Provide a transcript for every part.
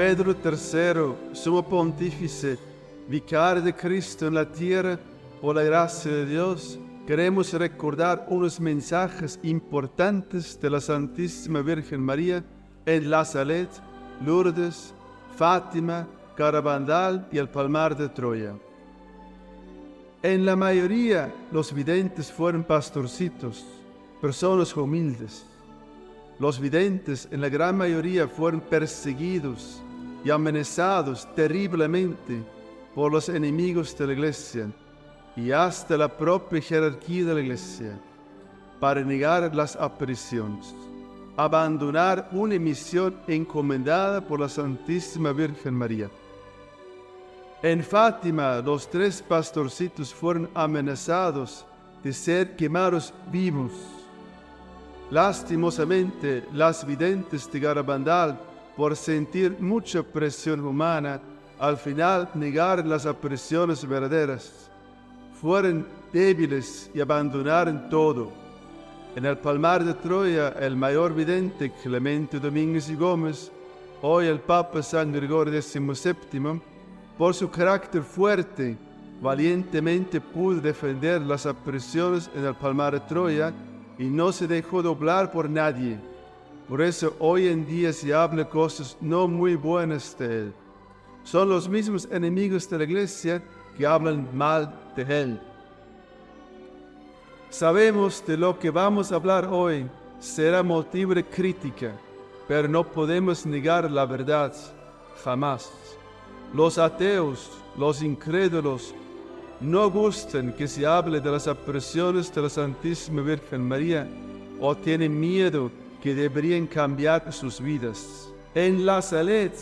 Pedro III, sumo pontífice, vicario de Cristo en la tierra, por la gracia de Dios, queremos recordar unos mensajes importantes de la Santísima Virgen María en La Salette, Lourdes, Fátima, Garabandal y el Palmar de Troya. En la mayoría, los videntes fueron pastorcitos, personas humildes. Los videntes, en la gran mayoría, fueron perseguidos y amenazados terriblemente por los enemigos de la Iglesia y hasta la propia jerarquía de la Iglesia, para negar las apariciones, abandonar una misión encomendada por la Santísima Virgen María. En Fátima, los 3 pastorcitos fueron amenazados de ser quemados vivos. Lastimosamente, las videntes de Garabandal, por sentir mucha presión humana, al final negaron las apariciones verdaderas. Fueron débiles y abandonaron todo. En el Palmar de Troya, el mayor vidente, Clemente Domínguez y Gómez, hoy el Papa San Gregorio XVII, por su carácter fuerte, valientemente pudo defender las apariciones en el Palmar de Troya y no se dejó doblar por nadie. Por eso hoy en día se habla cosas no muy buenas de él. Son los mismos enemigos de la Iglesia que hablan mal de él. Sabemos de lo que vamos a hablar hoy será motivo de crítica, pero no podemos negar la verdad, jamás. Los ateos, los incrédulos, no gustan que se hable de las apariciones de la Santísima Virgen María o tienen miedo que deberían cambiar sus vidas. En La Salette,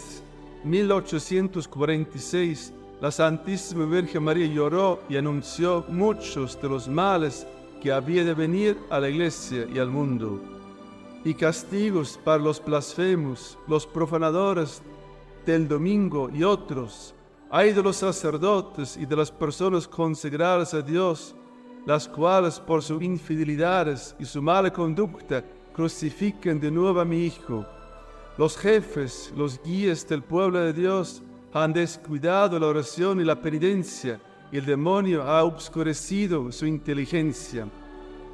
1846, la Santísima Virgen María lloró y anunció muchos de los males que había de venir a la Iglesia y al mundo, y castigos para los blasfemos, los profanadores del domingo y otros. Hay de los sacerdotes y de las personas consagradas a Dios, las cuales por sus infidelidades y su mala conducta crucifican de nuevo a mi Hijo. Los jefes, los guías del pueblo de Dios han descuidado la oración y la penitencia, y el demonio ha obscurecido su inteligencia.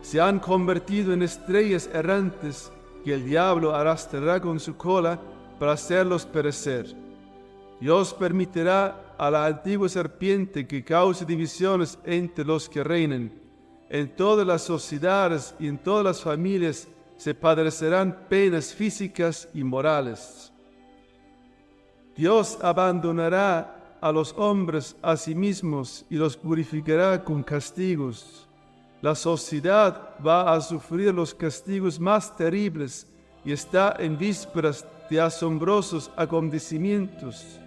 Se han convertido en estrellas errantes que el diablo arrastrará con su cola para hacerlos perecer. Dios permitirá a la antigua serpiente que cause divisiones entre los que reinan. En todas las sociedades y en todas las familias se padecerán penas físicas y morales. Dios abandonará a los hombres a sí mismos y los purificará con castigos. La sociedad va a sufrir los castigos más terribles y está en vísperas de asombrosos acontecimientos.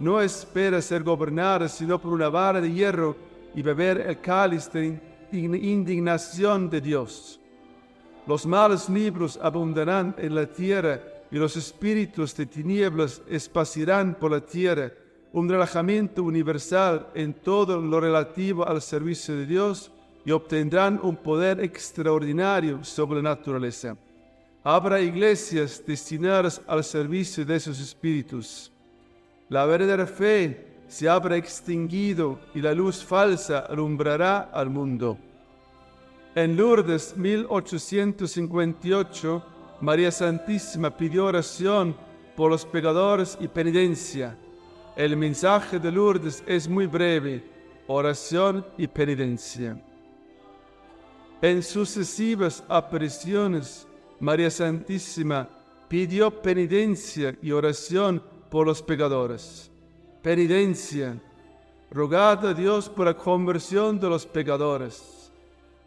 No espera ser gobernada sino por una vara de hierro y beber el cáliz de indignación de Dios. Los malos libros abundarán en la tierra y los espíritus de tinieblas esparcirán por la tierra. Un relajamiento universal en todo lo relativo al servicio de Dios y obtendrán un poder extraordinario sobre la naturaleza. Habrá iglesias destinadas al servicio de esos espíritus. La verdadera fe se habrá extinguido y la luz falsa alumbrará al mundo. En Lourdes, 1858, María Santísima pidió oración por los pecadores y penitencia. El mensaje de Lourdes es muy breve: oración y penitencia. En sucesivas apariciones, María Santísima pidió penitencia y oración por los pecadores. Penitencia: rogad a Dios por la conversión de los pecadores.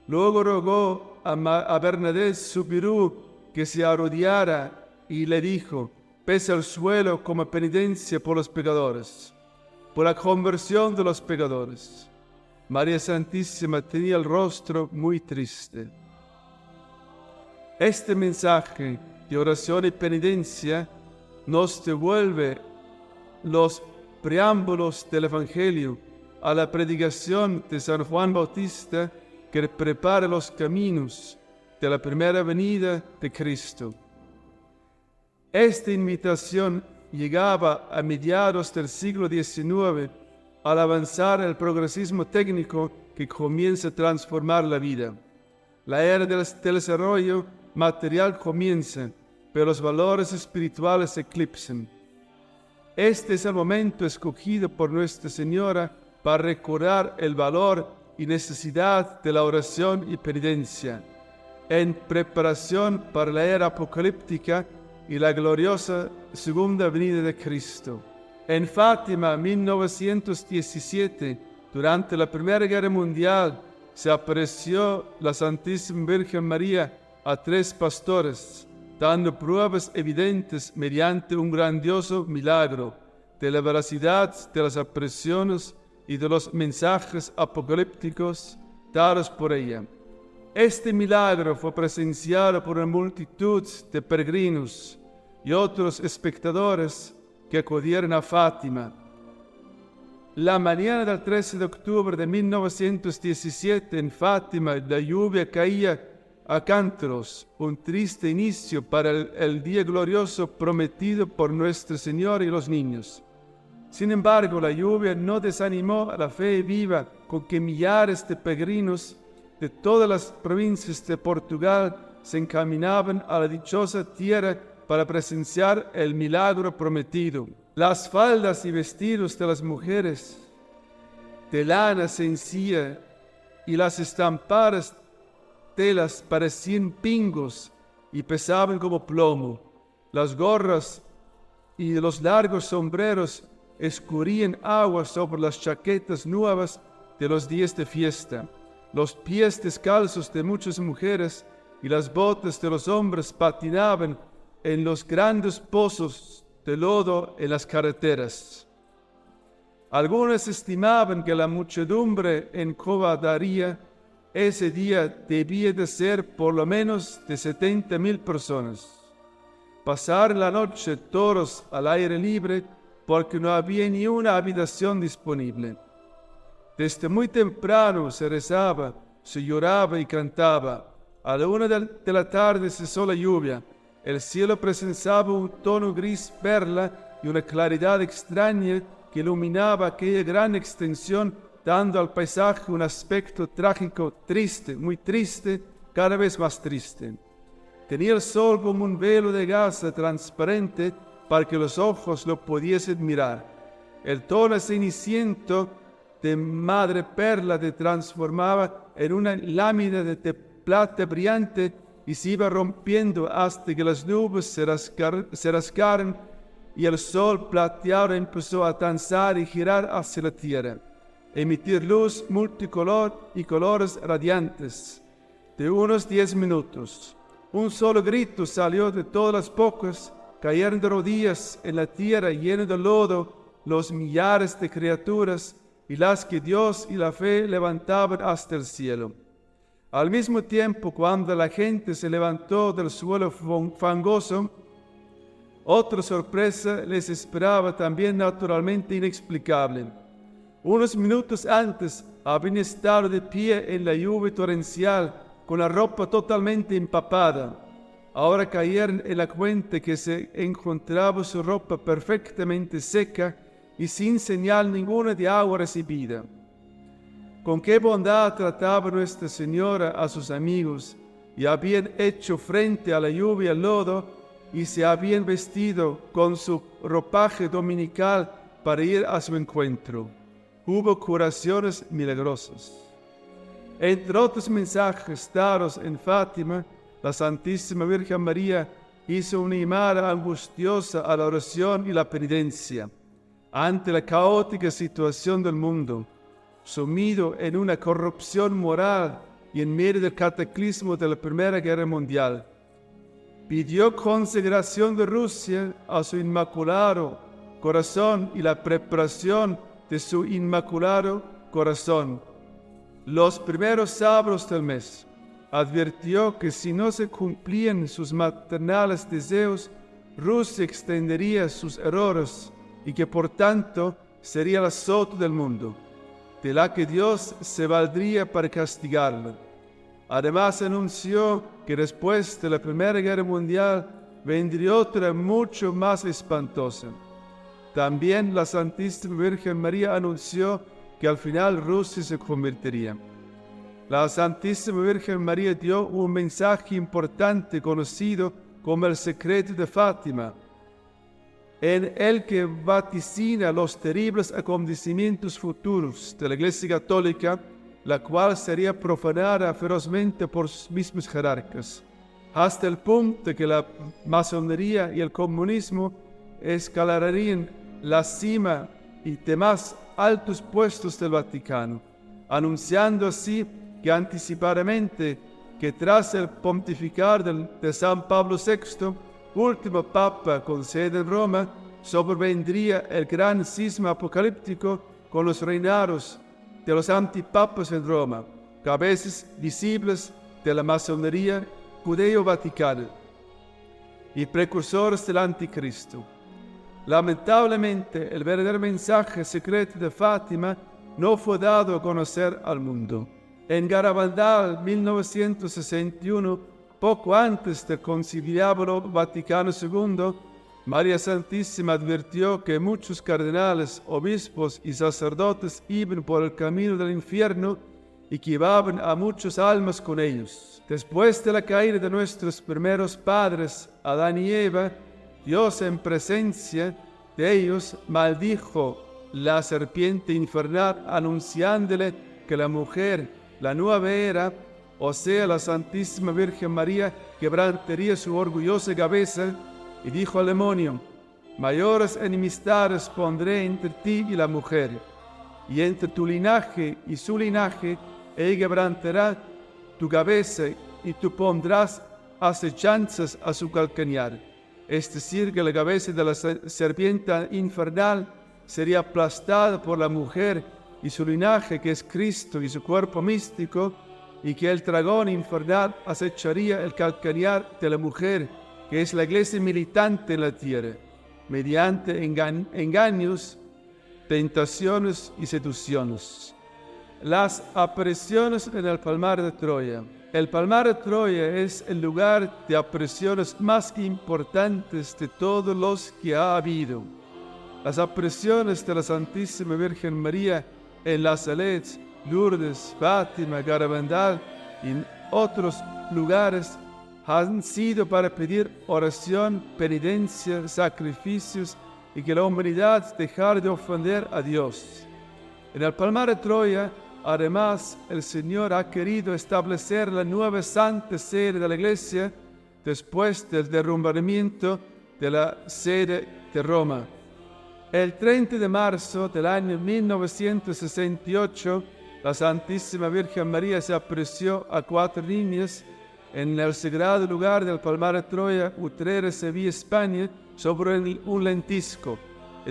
Luego rogó a Bernadette Soubirous que se arrodillara y le dijo: pese al suelo como penitencia por los pecadores, por la conversión de los pecadores. María Santísima tenía el rostro muy triste. Este mensaje de oración y penitencia nos devuelve los preámbulos del Evangelio a la predicación de San Juan Bautista, que prepara los caminos de la primera venida de Cristo. Esta invitación llegaba a mediados del siglo XIX al avanzar el progresismo técnico que comienza a transformar la vida. La era del desarrollo material comienza, pero los valores espirituales se eclipsan. Este es el momento escogido por Nuestra Señora para recordar el valor y necesidad de la oración y penitencia, en preparación para la era apocalíptica y la gloriosa segunda venida de Cristo. En Fátima, 1917, durante la Primera Guerra Mundial, se apareció la Santísima Virgen María a 3 pastores, dando pruebas evidentes mediante un grandioso milagro de la veracidad de las apariciones y de los mensajes apocalípticos dados por ella. Este milagro fue presenciado por una multitud de peregrinos y otros espectadores que acudieron a Fátima. La mañana del 13 de octubre de 1917 en Fátima, la lluvia caía a cántaros, un triste inicio para el día glorioso prometido por Nuestra Señora y los niños. Sin embargo, la lluvia no desanimó a la fe viva con que millares de peregrinos de todas las provincias de Portugal se encaminaban a la dichosa tierra para presenciar el milagro prometido. Las faldas y vestidos de las mujeres de lana sencilla y las estampadas telas parecían pingos y pesaban como plomo. Las gorras y los largos sombreros escurrían agua sobre las chaquetas nuevas de los días de fiesta. Los pies descalzos de muchas mujeres y las botas de los hombres patinaban en los grandes pozos de lodo en las carreteras. Algunos estimaban que la muchedumbre en Covadaría ese día debía de ser por lo menos de 70,000 personas. Pasaron la noche todos al aire libre porque no había ni una habitación disponible. Desde muy temprano se rezaba, se lloraba y cantaba. A la 1 de la tarde cesó la lluvia. El cielo presentaba un tono gris perla y una claridad extraña que iluminaba aquella gran extensión, dando al paisaje un aspecto trágico, triste, muy triste, cada vez más triste. Tenía el sol como un velo de gasa transparente para que los ojos lo pudiesen mirar. El tono ceniciento de madre perla se transformaba en una lámina de plata brillante y se iba rompiendo hasta que las nubes se rascaron y el sol plateado empezó a danzar y girar hacia la tierra, emitir luz multicolor y colores radiantes. De unos 10 minutos, un solo grito salió de todas las bocas, cayeron de rodillas en la tierra llena de lodo los millares de criaturas y las que Dios y la fe levantaban hasta el cielo. Al mismo tiempo, cuando la gente se levantó del suelo fangoso, otra sorpresa les esperaba también naturalmente inexplicable. Unos minutos antes habían estado de pie en la lluvia torrencial con la ropa totalmente empapada. Ahora cayeron en la cuenta que se encontraba su ropa perfectamente seca y sin señal ninguna de agua recibida. Con qué bondad trataba Nuestra Señora a sus amigos, y habían hecho frente a la lluvia y al lodo, y se habían vestido con su ropaje dominical para ir a su encuentro. Hubo curaciones milagrosas. Entre otros mensajes dados en Fátima, la Santísima Virgen María hizo una llamada angustiosa a la oración y la penitencia ante la caótica situación del mundo, sumido en una corrupción moral y en medio del cataclismo de la Primera Guerra Mundial. Pidió consagración de Rusia a su inmaculado corazón y la preparación de su inmaculado corazón. Los primeros sábados del mes, advirtió que si no se cumplían sus maternales deseos, Rusia extendería sus errores y que por tanto sería el azote del mundo, de la que Dios se valdría para castigarla. Además anunció que después de la Primera Guerra Mundial vendría otra mucho más espantosa. También la Santísima Virgen María anunció que al final Rusia se convertiría. La Santísima Virgen María dio un mensaje importante conocido como el secreto de Fátima, en el que vaticina los terribles acontecimientos futuros de la Iglesia Católica, la cual sería profanada ferozmente por sus mismos jerarcas, hasta el punto que la masonería y el comunismo escalarían la cima y demás altos puestos del Vaticano, anunciando así que anticipadamente que tras el pontificar de San Pablo VI, último papa con sede en Roma, sobrevendría el gran cisma apocalíptico con los reinados de los antipapas en Roma, cabezas visibles de la masonería judeo-vaticana y precursores del anticristo. Lamentablemente, el verdadero mensaje secreto de Fátima no fue dado a conocer al mundo. En Garabandal, 1961, poco antes del Concilio Vaticano II, María Santísima advirtió que muchos cardenales, obispos y sacerdotes iban por el camino del infierno y que llevaban a muchas almas con ellos. Después de la caída de nuestros primeros padres, Adán y Eva, Dios en presencia de ellos maldijo la serpiente infernal, anunciándole que la mujer, la nueva era, o sea, la Santísima Virgen María, quebrantaría su orgullosa cabeza, y dijo al demonio: mayores enemistades pondré entre ti y la mujer, y entre tu linaje y su linaje, ella quebrantará tu cabeza, y tú pondrás acechanzas a su calcañar. Es decir, que la cabeza de la serpiente infernal sería aplastada por la mujer y su linaje, que es Cristo, y su cuerpo místico, y que el dragón infernal acecharía el calcañar de la mujer, que es la iglesia militante en la tierra, mediante engaños, tentaciones y seducciones. Las apariciones en el Palmar de Troya. El Palmar de Troya es el lugar de apariciones más importantes de todos los que ha habido. Las apariciones de la Santísima Virgen María en La Salette, Lourdes, Fátima, Garabandal y en otros lugares han sido para pedir oración, penitencia, sacrificios y que la humanidad dejara de ofender a Dios. En el Palmar de Troya, además, el Señor ha querido establecer la nueva santa sede de la Iglesia después del derrumbamiento de la sede de Roma. El 30 de marzo del año 1968, la Santísima Virgen María se apareció a 4 niñas en el sagrado lugar del Palmar de Troya, Utrera, Sevilla, España, sobre un lentisco,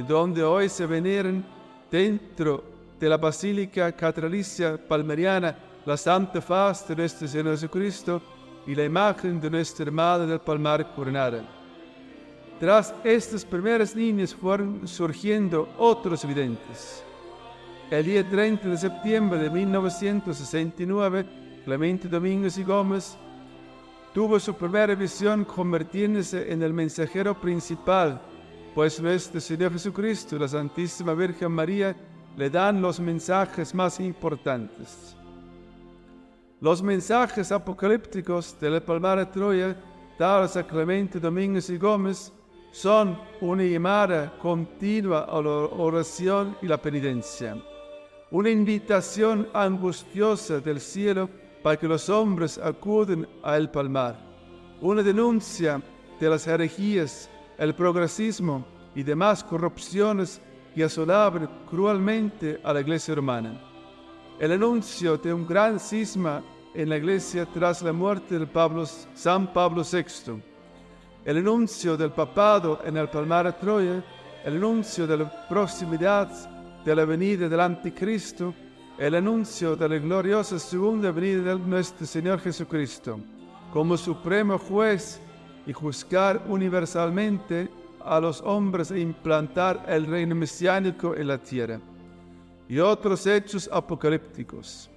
donde hoy se veneran dentro de la Basílica Catedralicia Palmariana la Santa Faz de nuestro Señor Jesucristo y la imagen de nuestra Madre del Palmar coronada. Tras estas primeras niñas fueron surgiendo otros videntes. El día 30 de septiembre de 1969, Clemente Domínguez y Gómez tuvo su primera visión convirtiéndose en el mensajero principal, pues nuestro Señor Jesucristo y la Santísima Virgen María le dan los mensajes más importantes. Los mensajes apocalípticos del Palmar de Troya, dados a Clemente Domínguez y Gómez, son una llamada continua a la oración y la penitencia, una invitación angustiosa del cielo para que los hombres acuden al Palmar, una denuncia de las herejías, el progresismo y demás corrupciones que asolaban cruelmente a la Iglesia romana. El anuncio de un gran cisma en la Iglesia tras la muerte de San Pablo VI. El anuncio del papado en el Palmar de Troya, el anuncio de la proximidad de la venida del Anticristo, el anuncio de la gloriosa segunda venida de nuestro Señor Jesucristo, como supremo juez y juzgar universalmente a los hombres e implantar el reino mesiánico en la tierra, y otros hechos apocalípticos.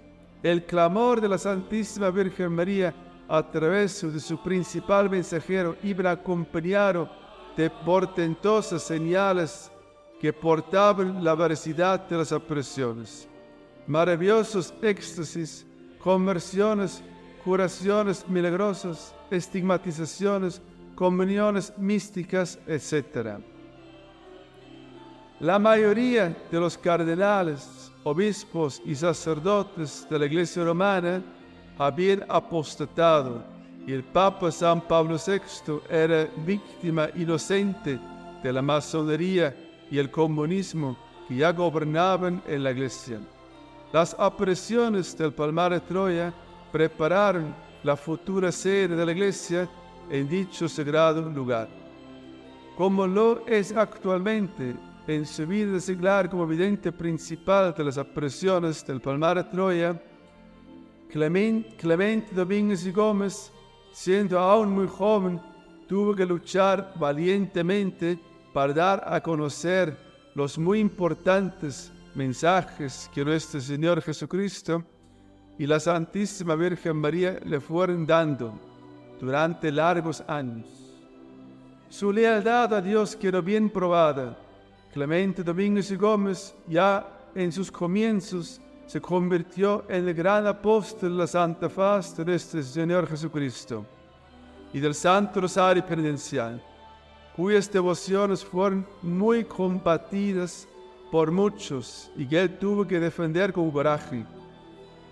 El clamor de la Santísima Virgen María a través de su principal mensajero, iban acompañado de portentosas señales que portaban la veracidad de las apariciones. Maravillosos éxtasis, conversiones, curaciones milagrosas, estigmatizaciones, comuniones místicas, etc. La mayoría de los cardenales, obispos y sacerdotes de la Iglesia romana habían apostatado y el Papa San Pablo VI era víctima inocente de la masonería y el comunismo que ya gobernaban en la Iglesia. Las apariciones del Palmar de Troya prepararon la futura sede de la Iglesia en dicho sagrado lugar. Como lo es actualmente en su vida seglar como vidente principal de las apariciones del Palmar de Troya, Clemente Domínguez y Gómez, siendo aún muy joven, tuvo que luchar valientemente para dar a conocer los muy importantes mensajes que nuestro Señor Jesucristo y la Santísima Virgen María le fueron dando durante largos años. Su lealtad a Dios quedó bien probada. Clemente Domínguez y Gómez, ya en sus comienzos, se convirtió en el gran apóstol de la Santa Faz de nuestro Señor Jesucristo y del Santo Rosario Penitencial, cuyas devociones fueron muy combatidas por muchos y que él tuvo que defender con coraje.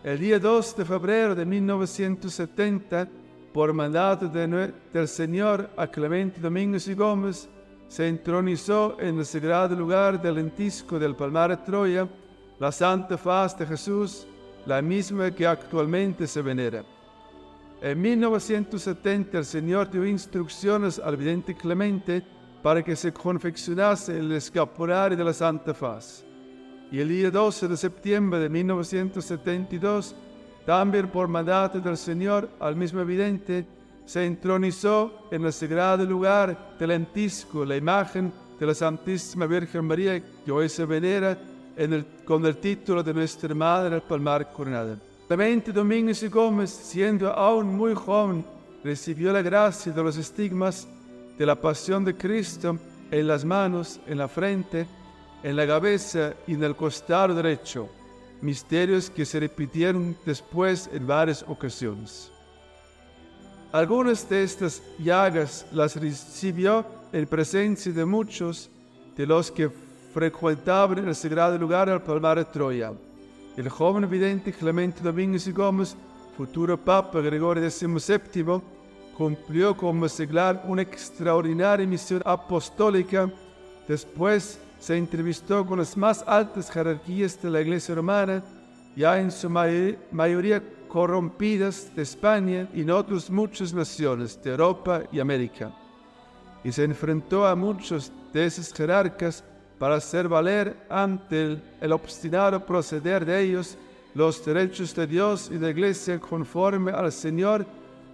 El día 2 de febrero de 1970, por mandato del Señor a Clemente Domínguez y Gómez, se entronizó en el sagrado lugar del lentisco del Palmar de Troya la Santa Faz de Jesús, la misma que actualmente se venera. En 1970 el Señor dio instrucciones al vidente Clemente para que se confeccionase el escapulario de la Santa Faz. Y el día 12 de septiembre de 1972, también por mandato del Señor al mismo vidente, se entronizó en el sagrado lugar del lentisco la imagen de la Santísima Virgen María que hoy se venera con el título de Nuestra Madre el Palmar coronada. Clemente Domínguez y Gómez, siendo aún muy joven, recibió la gracia de los estigmas de la pasión de Cristo en las manos, en la frente, en la cabeza y en el costado derecho, misterios que se repitieron después en varias ocasiones. Algunas de estas llagas las recibió en presencia de muchos de los que frecuentaban el sagrado lugar del Palmar de Troya. El joven vidente Clemente Domínguez y Gómez, futuro Papa Gregorio XVII, cumplió como seglar una extraordinaria misión apostólica. Después se entrevistó con las más altas jerarquías de la Iglesia romana, ya en su mayoría corrompidas de España y en otras muchas naciones de Europa y América, y se enfrentó a muchos de esos jerarcas para hacer valer ante el obstinado proceder de ellos los derechos de Dios y de la Iglesia conforme al Señor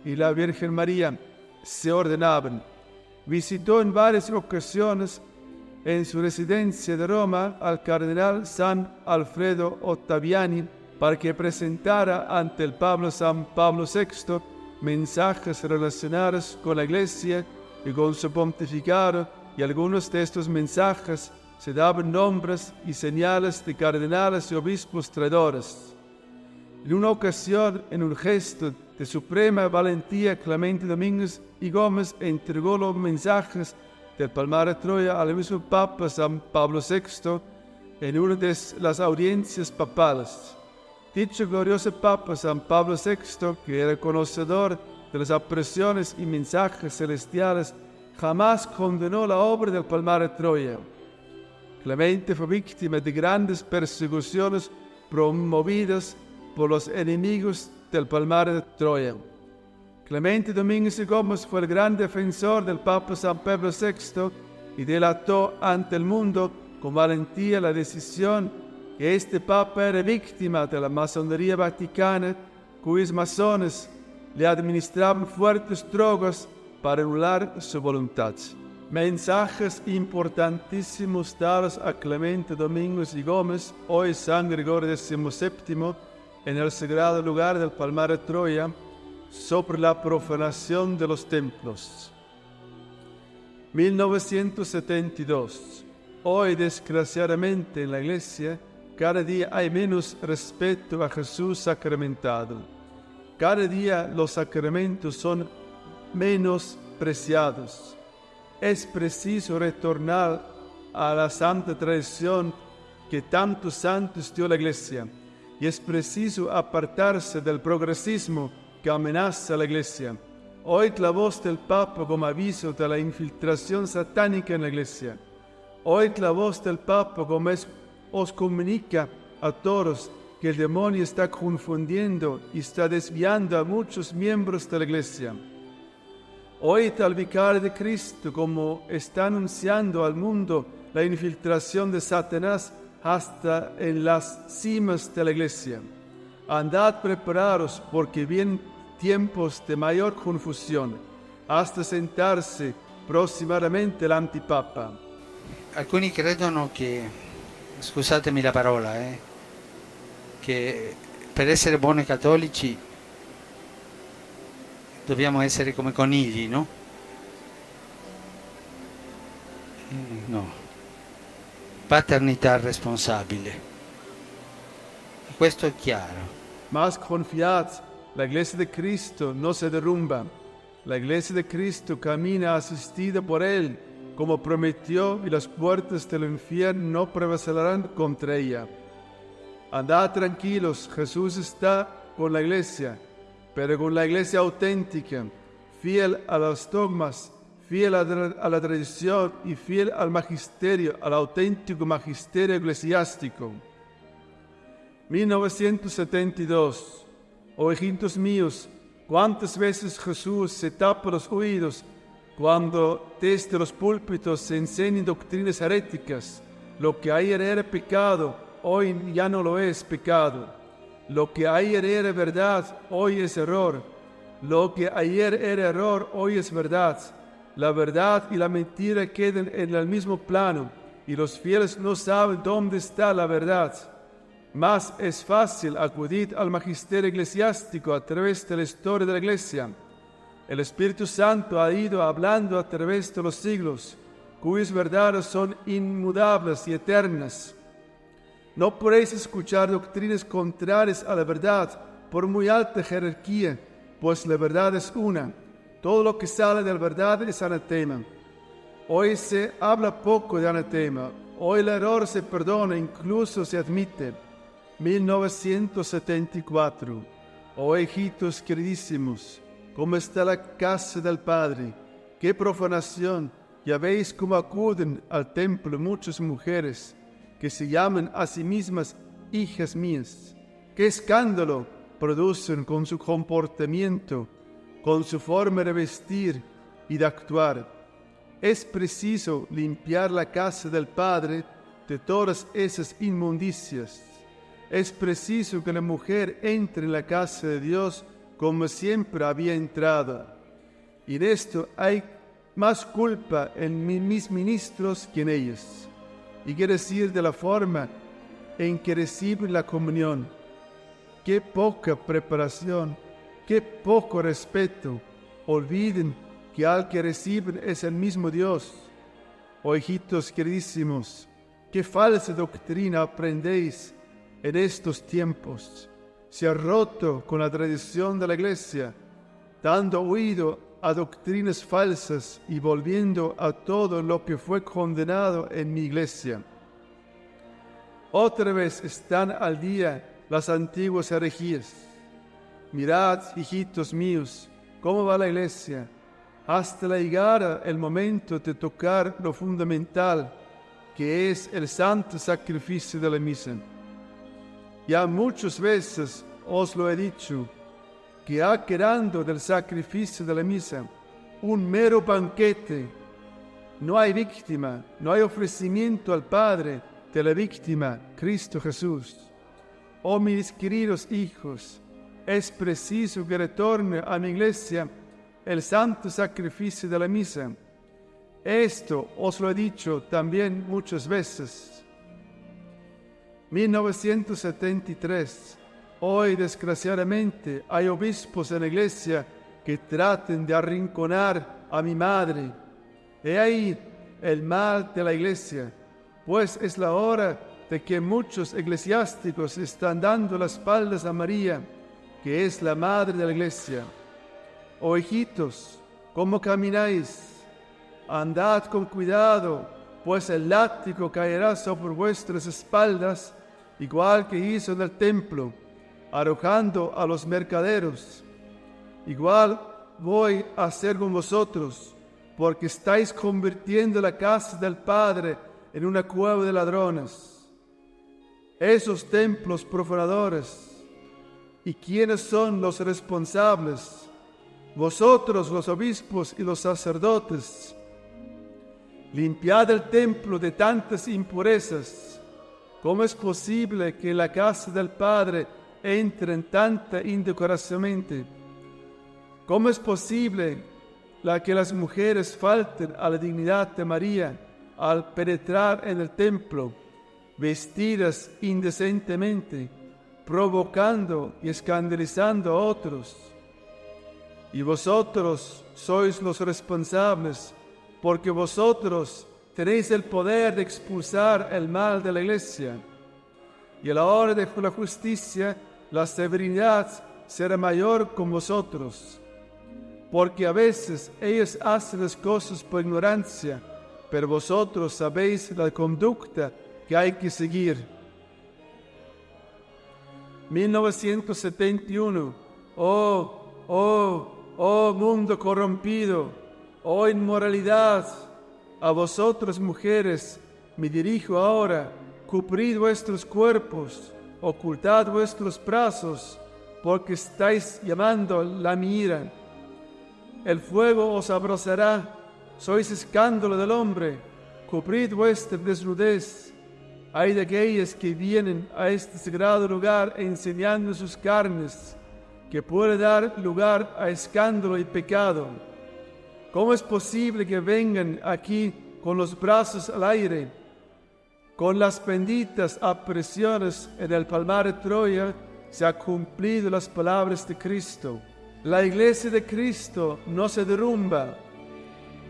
y la Virgen María se ordenaban. Visitó en varias ocasiones en su residencia de Roma al cardenal San Alfredo Ottaviani para que presentara ante el Papa San Pablo VI mensajes relacionados con la Iglesia y con su pontificado, y algunos de estos mensajes se daban nombres y señales de cardenales y obispos traidores. En una ocasión, en un gesto de suprema valentía, Clemente Domínguez y Gómez entregó los mensajes del Palmar de Troya al mismo Papa San Pablo VI en una de las audiencias papales. Dicho glorioso Papa San Pablo VI, que era conocedor de las apariciones y mensajes celestiales, jamás condenó la obra del Palmar de Troya. Clemente fue víctima de grandes persecuciones promovidas por los enemigos del Palmar de Troya. Clemente Domínguez y Gómez fue el gran defensor del Papa San Pablo VI y delató ante el mundo con valentía la decisión que este Papa era víctima de la masonería vaticana, cuyos masones le administraban fuertes drogas para anular su voluntad. Mensajes importantísimos dados a Clemente Domínguez y Gómez, hoy San Gregorio XVII, en el sagrado lugar del Palmar de Troya, sobre la profanación de los templos. 1972. Hoy, desgraciadamente, en la Iglesia, cada día hay menos respeto a Jesús sacramentado. Cada día los sacramentos son menos preciados. Es preciso retornar a la santa tradición que tantos santos dio la Iglesia, y es preciso apartarse del progresismo que amenaza a la Iglesia. Oíd la voz del Papa como aviso de la infiltración satánica en la Iglesia. Oíd la voz del Papa como os comunica a todos que el demonio está confundiendo y está desviando a muchos miembros de la Iglesia. Oíd al vicario de Cristo como está anunciando al mundo la infiltración de Satanás hasta en las cimas de la Iglesia. Andad preparados porque vienen tiempos de mayor confusione, hasta sentarsi prossimamente l'antipapa. Alcuni credono che, scusatemi la parola, che per essere buoni cattolici dobbiamo essere come conigli, no? No. Paternità responsabile. Questo è chiaro. Mas confiad, la Iglesia de Cristo no se derrumba. La Iglesia de Cristo camina asistida por Él, como prometió, y las puertas del infierno no prevalecerán contra ella. Andad tranquilos, Jesús está con la Iglesia, pero con la Iglesia auténtica, fiel a los dogmas, fiel a la tradición y fiel al magisterio, al auténtico magisterio eclesiástico. 1972. Oh hijitos míos, cuántas veces Jesús se tapa los oídos cuando desde los púlpitos se enseñan doctrinas heréticas. Lo que ayer era pecado, hoy ya no lo es pecado. Lo que ayer era verdad, hoy es error. Lo que ayer era error, hoy es verdad. La verdad y la mentira quedan en el mismo plano y los fieles no saben dónde está la verdad. Mas es fácil acudir al magisterio eclesiástico a través de la historia de la Iglesia. El Espíritu Santo ha ido hablando a través de los siglos, cuyas verdades son inmutables y eternas. No podéis escuchar doctrinas contrarias a la verdad por muy alta jerarquía, pues la verdad es una. Todo lo que sale de la verdad es anatema. Hoy se habla poco de anatema. Hoy el error se perdona, incluso se admite. 1974. Oh hijitos queridísimos, ¿cómo está la casa del Padre? ¡Qué profanación! Ya veis cómo acuden al templo muchas mujeres que se llaman a sí mismas hijas mías. ¡Qué escándalo producen con su comportamiento, con su forma de vestir y de actuar! Es preciso limpiar la casa del Padre de todas esas inmundicias. Es preciso que la mujer entre en la casa de Dios como siempre había entrado. Y de esto hay más culpa en mis ministros que en ellos. Y qué decir de la forma en que reciben la comunión. Qué poca preparación, qué poco respeto. Olviden que al que reciben es el mismo Dios. Oh hijitos queridísimos, qué falsa doctrina aprendéis en estos tiempos. Se ha roto con la tradición de la Iglesia, dando oído a doctrinas falsas y volviendo a todo lo que fue condenado en mi Iglesia. Otra vez están al día las antiguas herejías. Mirad, hijitos míos, cómo va la Iglesia, hasta la llegada el momento de tocar lo fundamental, que es el santo sacrificio de la misa. Ya muchas veces os lo he dicho, que ha quedado del sacrificio de la misa un mero banquete. No hay víctima, no hay ofrecimiento al Padre de la víctima, Cristo Jesús. Oh mis queridos hijos, es preciso que retorne a mi iglesia el santo sacrificio de la misa. Esto os lo he dicho también muchas veces. 1973. Hoy, desgraciadamente, hay obispos en la Iglesia que traten de arrinconar a mi madre. He ahí el mal de la Iglesia, pues es la hora de que muchos eclesiásticos están dando las espaldas a María, que es la madre de la Iglesia. Oh hijitos, ¿cómo camináis? Andad con cuidado, pues el látigo caerá sobre vuestras espaldas, igual que hizo en el templo, arrojando a los mercaderos. Igual voy a hacer con vosotros, porque estáis convirtiendo la casa del Padre en una cueva de ladrones. Esos templos profanadores. ¿Y quiénes son los responsables? Vosotros, los obispos y los sacerdotes. Limpiad el templo de tantas impurezas. ¿Cómo es posible que en la casa del Padre entren tanta indecorosamente? ¿Cómo es posible que las mujeres falten a la dignidad de María al penetrar en el templo, vestidas indecentemente, provocando y escandalizando a otros? Y vosotros sois los responsables, porque vosotros tenéis el poder de expulsar el mal de la Iglesia. Y a la hora de la justicia, la severidad será mayor con vosotros, porque a veces ellos hacen las cosas por ignorancia, pero vosotros sabéis la conducta que hay que seguir. 1971. Oh mundo corrompido, oh inmoralidad, a vosotras mujeres me dirijo ahora, cubrid vuestros cuerpos, ocultad vuestros brazos, porque estáis llamando la ira. El fuego os abrazará, sois escándalo del hombre, cubrid vuestra desnudez. Hay de aquellas que vienen a este sagrado lugar enseñando sus carnes, que puede dar lugar a escándalo y pecado. ¿Cómo es posible que vengan aquí con los brazos al aire? Con las benditas apariciones en el palmar de Troya se han cumplido las palabras de Cristo. La iglesia de Cristo no se derrumba.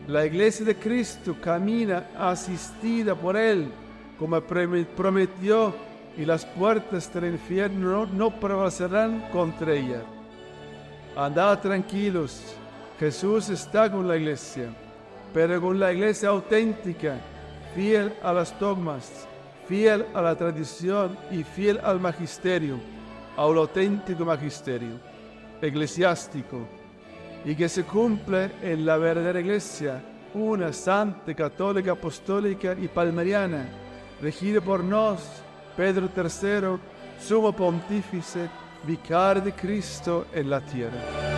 La iglesia de Cristo camina asistida por Él, como prometió, y las puertas del infierno no prevalecerán contra ella. Andad tranquilos, Jesús está con la iglesia, pero con la iglesia auténtica, fiel a las dogmas, fiel a la tradición y fiel al magisterio, al auténtico magisterio eclesiástico, y que se cumple en la verdadera iglesia, una santa, católica, apostólica y palmariana, regida por nos, Pedro III, sumo pontífice, vicario de Cristo en la tierra.